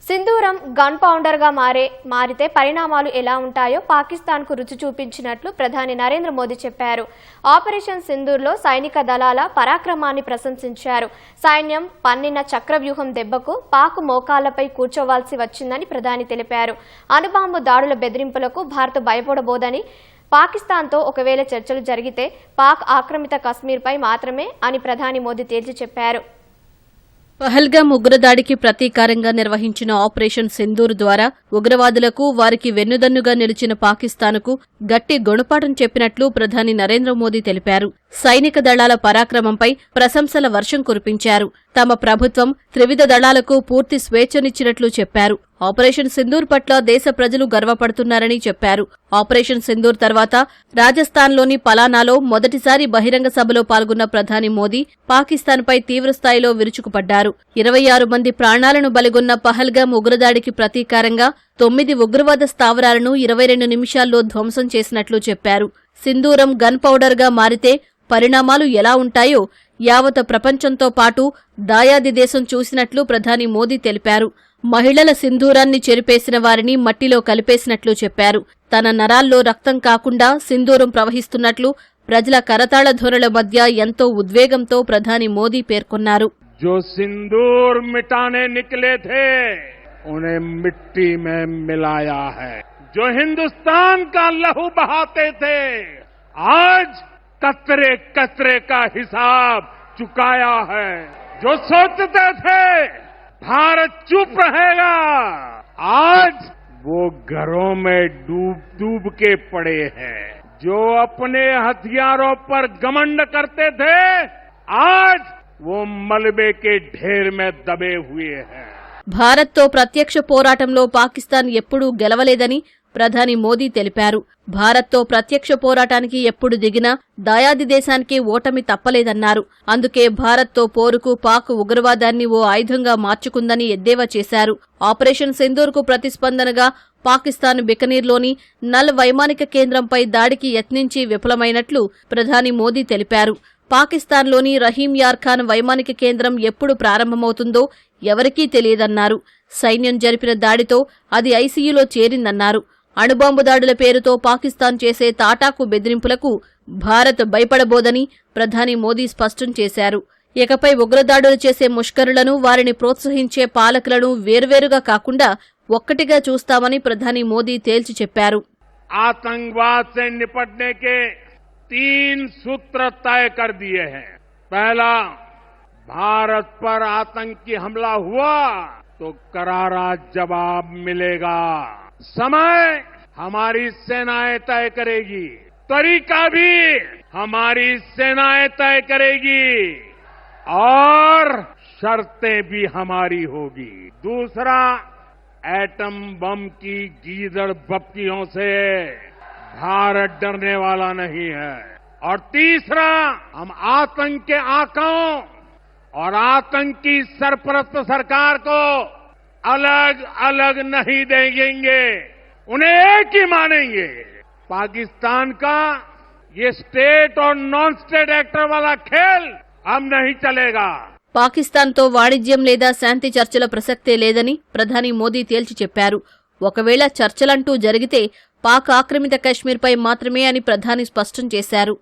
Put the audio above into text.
సింధూరం gun powder గా మారితే పరిణామాలు ఎలా ఉంటాయో పాకిస్తాన్ కు రుచి చూపించినట్లు ప్రధాని నరేంద్ర మోదీ చెప్పారు. ఆపరేషన్ సింధూర్లో సైనిక దళాల పరాక్రమాన్ని ప్రశంసించారు. సైన్యం పన్నిన చక్రవ్యూహం దెబ్బకు పాక్ మోకాళ్లపై కూర్చోవాల్సి వచ్చిందని ప్రధాని తెలిపారు. అణుబాంబు దాడుల బెదిరింపులకు భారత్ భయపడబోదని, పాకిస్తాన్తో ఒకవేళ చర్చలు జరిగితే పాక్ ఆక్రమిత కశ్మీర్పై మాత్రమే అని ప్రధాని మోదీ తేల్చి చెప్పారు. పహల్గామ్ ఉగ్రదాడికి ప్రతీకారంగా నిర్వహించిన ఆపరేషన్ సింధూర్ ద్వారా ఉగ్రవాదులకు, వారికి వెన్నుదన్నుగా నిలిచిన పాకిస్తాన్కు గట్టి గుణపాఠం చెప్పినట్లు ప్రధాని నరేంద్ర మోదీ తెలిపారు. సైనిక దళాల పరాక్రమంపై ప్రశంసల వర్షం కురిపించారు. తమ ప్రభుత్వం త్రివిధ దళాలకు పూర్తి స్వేచ్ఛనిచ్చినట్లు చెప్పారు. ఆపరేషన్ సింధూర్ పట్ల దేశ ప్రజలు గర్వపడుతున్నారని చెప్పారు. ఆపరేషన్ సింధూర్ తర్వాత రాజస్థాన్లోని పలానాలో మొదటిసారి బహిరంగ సభలో పాల్గొన్న ప్రధాని మోదీ పాకిస్తాన్పై తీవ్రస్థాయిలో విరుచుకుపడ్డారు. 26 మంది ప్రాణాలను బలిగొన్న పహల్గామ్ ఉగ్రదాడికి ప్రతీకారంగా 9 ఉగ్రవాద స్థావరాలను 22 నిమిషాల్లో ధ్వంసం చేసినట్లు చెప్పారు. సింధూరం గన్ పౌడర్ గా మారితే పరిణామాలు ఎలా ఉంటాయో యావత్ ప్రపంచంతో పాటు దాయాది దేశం చూసినట్లు ప్రధాని మోదీ తెలిపారు. మహిళల సింధూరాన్ని చెరిపేసిన వారిని మట్టిలో కలిపేసినట్లు చెప్పారు. తన నరాల్లో రక్తం కాకుండా సింధూరం ప్రవహిస్తున్నట్లు ప్రజల కరతాళ ధ్వనుల మధ్య ఎంతో ఉద్వేగంతో ప్రధాని మోదీ పేర్కొన్నారు. जो सिंदूर मिटाने निकले थे उन्हें मिट्टी में मिलाया है. जो हिंदुस्तान का लहू बहाते थे आज कतरे कतरे का हिसाब चुकाया है. जो सोचते थे भारत चुप रहेगा आज वो घरों में डूब डूब के पड़े हैं. जो अपने हथियारों पर घमंड करते थे आज वो मलबे के ढेर में दबे हुए हैं. భారత్తో ప్రత్యక్ష పోరాటంలో పాకిస్తాన్ ఎప్పుడూ గెలవలేదని ప్రధాని మోదీ తెలిపారు. భారత్తో ప్రత్యక్ష పోరాటానికి ఎప్పుడు దిగినా దాయాది దేశానికి ఓటమి తప్పలేదన్నారు. అందుకే భారత్తో పోరుకు పాక్ ఉగ్రవాదాన్ని ఓ ఆయుధంగా మార్చుకుందని ఎద్దేవా చేశారు. ఆపరేషన్ సింధూర్కు ప్రతిస్పందనగా పాకిస్తాన్ బికనీర్లోని నల్ వైమానిక కేంద్రంపై దాడికి యత్నించి విఫలమైనట్లు ప్రధాని మోదీ తెలిపారు. పాకిస్తాన్లోని రహీం యార్ ఖాన్ వైమానిక కేంద్రం ఎప్పుడు ప్రారంభమవుతుందో ఎవరికీ తెలియదన్నారు. సైన్యం జరిపిన దాడితో అది ఐసీయూలో చేరిందన్నారు. అణుబాంబు దాడుల పేరుతో పాకిస్తాన్ చేసే తాటాకు బెదిరింపులకు భారత్ భయపడబోదని ప్రధాని మోదీ స్పష్టం చేశారు. ఇకపై ఉగ్రదాడులు చేసే ముష్కరులను, వారిని ప్రోత్సహించే పాలకులను వేర్వేరుగా కాకుండా ఒక్కటిగా చూస్తామని ప్రధాని మోదీ తేల్చి చెప్పారు. आतंकवाद से निपटने के 3 सूत्र तय कर दिए हैं. पहला, भारत पर आतंकी हमला हुआ तो करारा जवाब मिलेगा. समय हमारी सेनाएं तय करेगी, तरीका भी हमारी सेनाएं तय करेगी और शर्तें भी हमारी होगी. दूसरा, एटम बम की गीदड़ बपतियों से भारत डरने वाला नहीं है. और तीसरा, हम आतंक के आकाओं और आतंकी सरपरस्त सरकार को अलग अलग नहीं देंगे, उन्हें एक ही मानेंगे. पाकिस्तान का ये स्टेट और नॉन स्टेट एक्टर वाला खेल अब नहीं चलेगा. పాకిస్తాన్తో వాణిజ్యం లేదా శాంతి చర్చల ప్రసక్తే లేదని ప్రధాని మోదీ తేల్చి చెప్పారు. ఒకవేళ చర్చలంటూ జరిగితే పాక్ ఆక్రమిత కశ్మీర్పై మాత్రమే అని ప్రధాని స్పష్టం చేశారు.